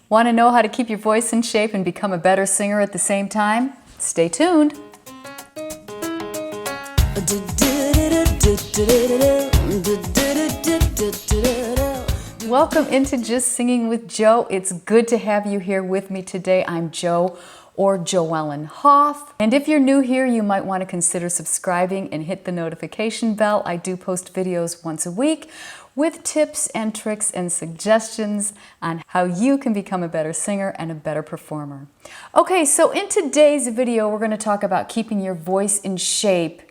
Want to know how to keep your voice in shape and become a better singer at the same time? Stay tuned. Welcome into Just Singing with Jo. It's good to have you here with me today. I'm Jo, or Joellen Hoff. And if you're new here, you might want to consider subscribing and hit the notification bell. I do post videos once a week with tips and tricks and suggestions on how you can become a better singer and a better performer. Okay, so in today's video, we're going to talk about keeping your voice in shape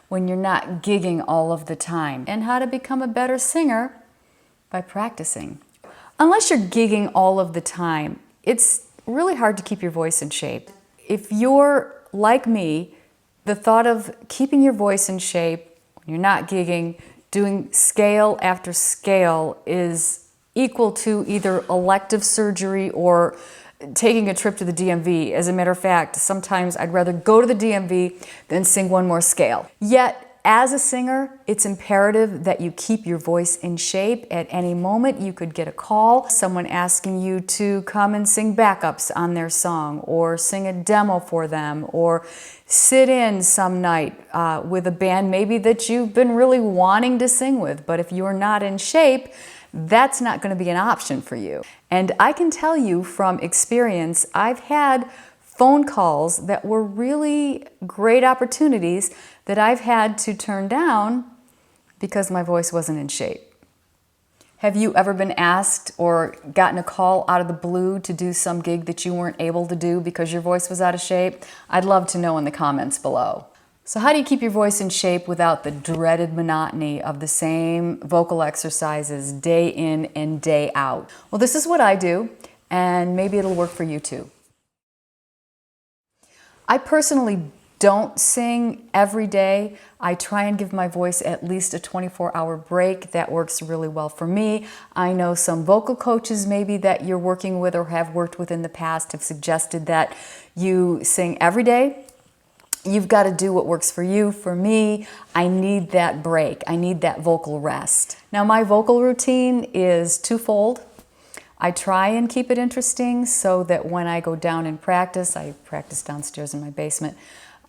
when you're not gigging all of the time, and how to become a better singer by practicing. Unless you're gigging all of the time, it's really hard to keep your voice in shape. If you're like me, the thought of keeping your voice in shape when you're not gigging, doing scale after scale, is equal to either elective surgery or taking a trip to the DMV. As a matter of fact, sometimes I'd rather go to the DMV than sing one more scale. Yet, as a singer, it's imperative that you keep your voice in shape. At any moment, you could get a call, someone asking you to come and sing backups on their song, or sing a demo for them, or sit in some night with a band maybe that you've been really wanting to sing with. But if you're not in shape, that's not going to be an option for you. And I can tell you from experience, I've had phone calls that were really great opportunities that I've had to turn down because my voice wasn't in shape. Have you ever been asked or gotten a call out of the blue to do some gig that you weren't able to do because your voice was out of shape? I'd love to know in the comments below. So how do you keep your voice in shape without the dreaded monotony of the same vocal exercises day in and day out? Well, this is what I do, and maybe it'll work for you too. I personally don't sing every day. I try and give my voice at least a 24-hour break. That works really well for me. I know some vocal coaches maybe that you're working with or have worked with in the past have suggested that you sing every day. You've got to do what works for you. For me, I need that break. I need that vocal rest. Now, my vocal routine is twofold. I try and keep it interesting so that when I go down and practice, I practice downstairs in my basement,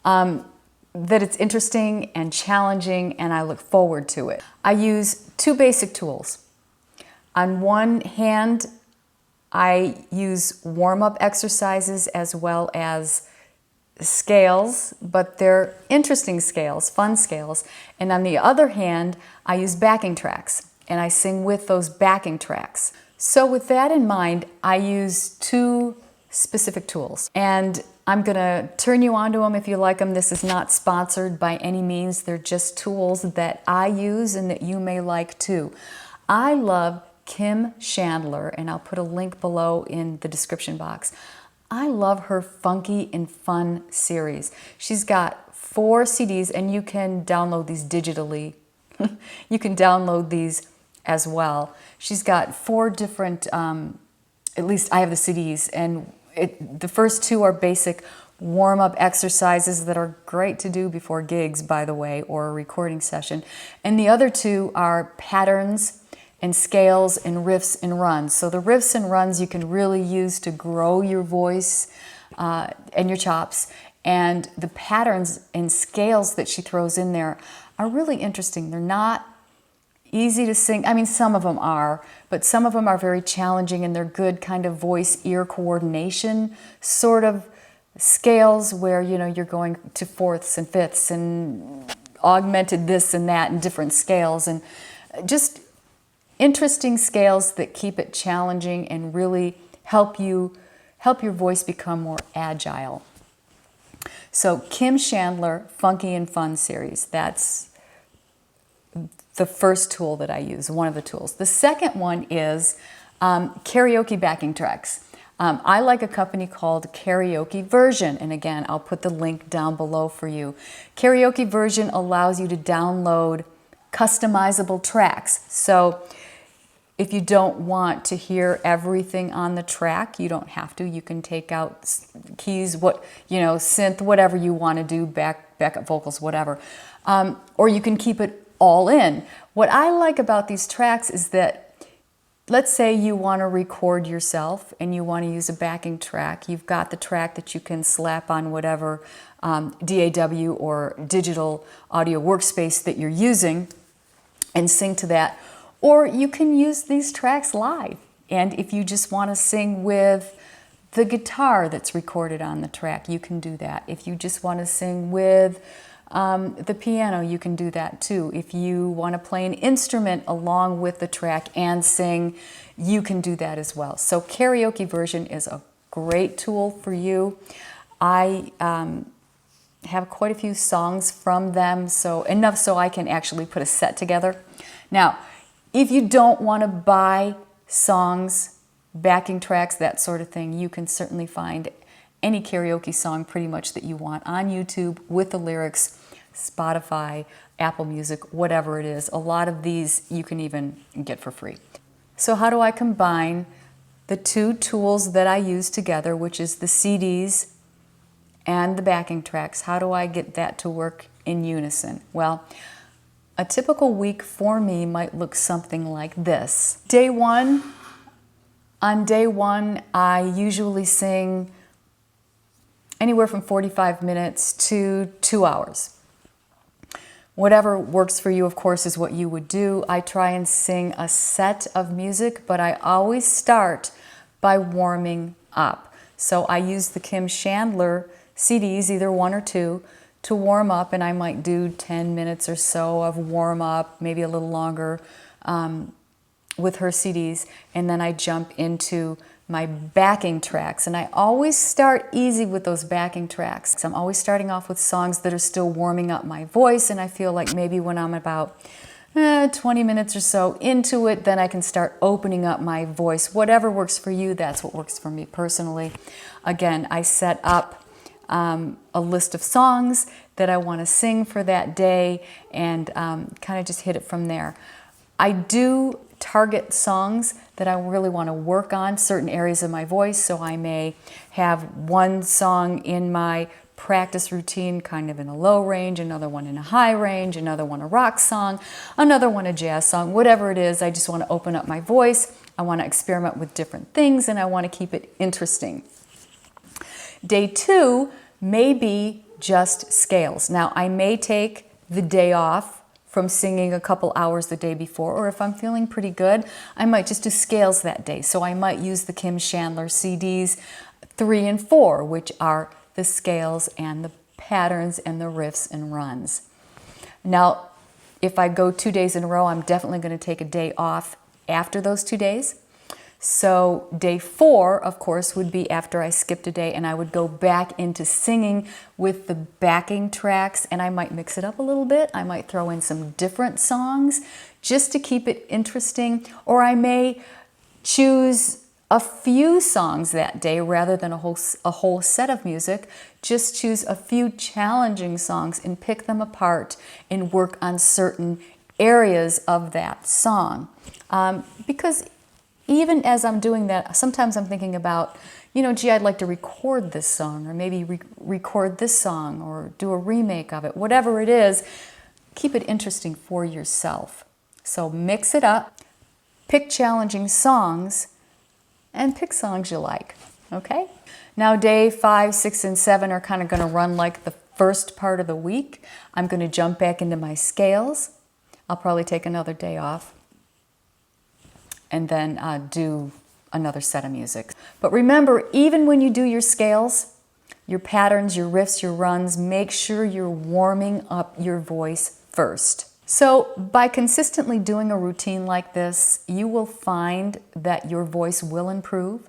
that it's interesting and challenging and I look forward to it. I use two basic tools. On one hand, I use warm-up exercises as well as scales, but they're interesting scales, fun scales. And on the other hand, I use backing tracks and I sing with those backing tracks. So with that in mind, I use two specific tools, and I'm gonna turn you on to them if you like them. This is not sponsored by any means. They're just tools that I use and that you may like too. I love Kim Chandler, and I'll put a link below in the description box. I love her Funky and Fun series. She's got 4 CDs, and you can download these digitally. You can download these as well. She's got 4 different, at least I have the CDs, and the first 2 are basic warm-up exercises that are great to do before gigs, by the way, or a recording session. And the other 2 are patterns and scales and riffs and runs. So the riffs and runs you can really use to grow your voice and your chops. And the patterns and scales that she throws in there are really interesting. They're not easy to sing. I mean, some of them are, but some of them are very challenging, and they're good kind of voice-ear coordination sort of scales where, you know, you're going to fourths and fifths and augmented this and that and different scales, and just interesting scales that keep it challenging and really help your voice become more agile. So Kim Chandler Funky and Fun series, that's the first tool that I use, one of the tools. The second one is karaoke backing tracks. I like a company called Karaoke Version, and again, I'll put the link down below for you. Karaoke Version allows you to download customizable tracks. So if you don't want to hear everything on the track, you don't have to. You can take out keys, synth, whatever you want to do, backup vocals, whatever. Or you can keep it all in. What I like about these tracks is that let's say you want to record yourself and you want to use a backing track. You've got the track that you can slap on whatever DAW or digital audio workspace that you're using and sing to that. Or you can use these tracks live. And if you just want to sing with the guitar that's recorded on the track, you can do that. If you just want to sing with the piano, you can do that too. If you want to play an instrument along with the track and sing, you can do that as well. So Karaoke Version is a great tool for you. I have quite a few songs from them, so enough so I can actually put a set together. Now, if you don't want to buy songs, backing tracks, that sort of thing, you can certainly find any karaoke song pretty much that you want on YouTube with the lyrics, Spotify, Apple Music, whatever it is. A lot of these you can even get for free. So how do I combine the two tools that I use together, which is the CDs and the backing tracks? How do I get that to work in unison? Well, a typical week for me might look something like this. On day one, I usually sing anywhere from 45 minutes to 2 hours. Whatever works for you, of course, is what you would do. I try and sing a set of music, but I always start by warming up. So I use the Kim Chandler CDs, either one or two, to warm up, and I might do 10 minutes or so of warm up, maybe a little longer, with her CDs, and then I jump into my backing tracks. And I always start easy with those backing tracks. I'm always starting off with songs that are still warming up my voice, and I feel like maybe when I'm about 20 minutes or so into it, then I can start opening up my voice. Whatever works for you, that's what works for me personally. Again, I set up a list of songs that I want to sing for that day and kind of just hit it from there. I do target songs that I really want to work on, certain areas of my voice, so I may have one song in my practice routine kind of in a low range, another one in a high range, another one a rock song, another one a jazz song, whatever it is. I just want to open up my voice. I want to experiment with different things, and I want to keep it interesting. Day two may be just scales. Now, I may take the day off from singing a couple hours the day before, or if I'm feeling pretty good, I might just do scales that day. So I might use the Kim Chandler CDs 3 and 4, which are the scales and the patterns and the riffs and runs. Now, if I go 2 days in a row, I'm definitely going to take a day off after those 2 days. So day 4, of course, would be after I skipped a day, and I would go back into singing with the backing tracks, and I might mix it up a little bit. I might throw in some different songs just to keep it interesting, or I may choose a few songs that day rather than a whole set of music. Just choose a few challenging songs and pick them apart and work on certain areas of that song. Because even as I'm doing that, sometimes I'm thinking about, gee, I'd like to record this song, or maybe record this song, or do a remake of it. Whatever it is, keep it interesting for yourself. So mix it up, pick challenging songs, and pick songs you like, okay? Now day 5, 6, and 7 are kind of going to run like the first part of the week. I'm going to jump back into my scales. I'll probably take another day off, and then do another set of music. But remember, even when you do your scales, your patterns, your riffs, your runs, make sure you're warming up your voice first. So by consistently doing a routine like this, you will find that your voice will improve.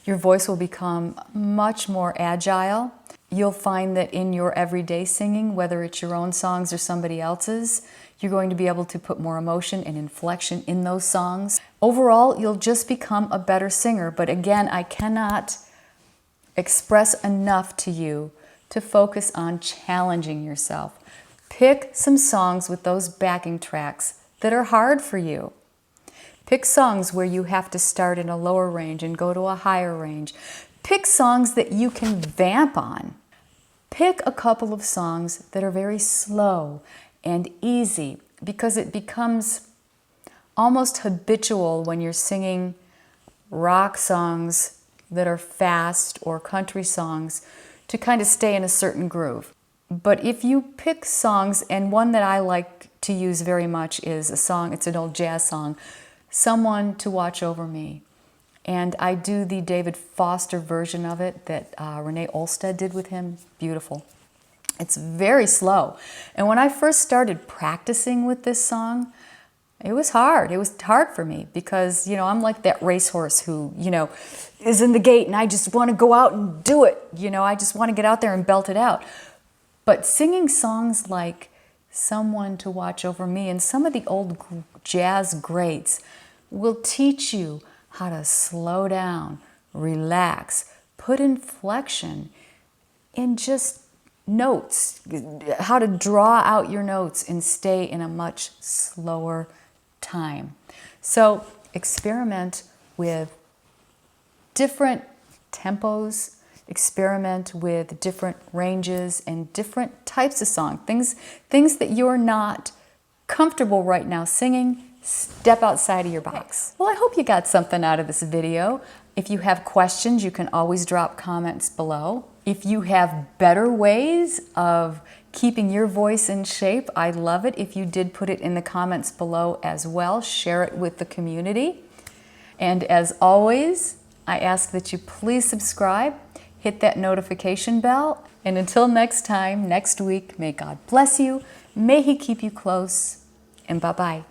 Your voice will become much more agile. You'll find that in your everyday singing, whether it's your own songs or somebody else's, you're going to be able to put more emotion and inflection in those songs. Overall, you'll just become a better singer. But again, I cannot express enough to you to focus on challenging yourself. Pick some songs with those backing tracks that are hard for you. Pick songs where you have to start in a lower range and go to a higher range. Pick songs that you can vamp on. Pick a couple of songs that are very slow and easy, because it becomes almost habitual when you're singing rock songs that are fast or country songs to kind of stay in a certain groove. But if you pick songs, and one that I like to use very much is a song, it's an old jazz song, Someone to Watch Over Me. And I do the David Foster version of it that Renee Olstead did with him. Beautiful. It's very slow. And when I first started practicing with this song, it was hard. It was hard for me because, you know, I'm like that racehorse who, you know, is in the gate and I just want to go out and do it. You know, I just want to get out there and belt it out. But singing songs like Someone to Watch Over Me and some of the old jazz greats will teach you how to slow down, relax, put inflection in just notes, how to draw out your notes and stay in a much slower time. So experiment with different tempos, experiment with different ranges and different types of song. Things that you're not comfortable right now singing, step outside of your box. Well, I hope you got something out of this video. If you have questions, you can always drop comments below. If you have better ways of keeping your voice in shape, I love it. If you did, put it in the comments below as well. Share it with the community. And as always, I ask that you please subscribe, hit that notification bell, and until next time, next week, may God bless you, may He keep you close, and bye-bye.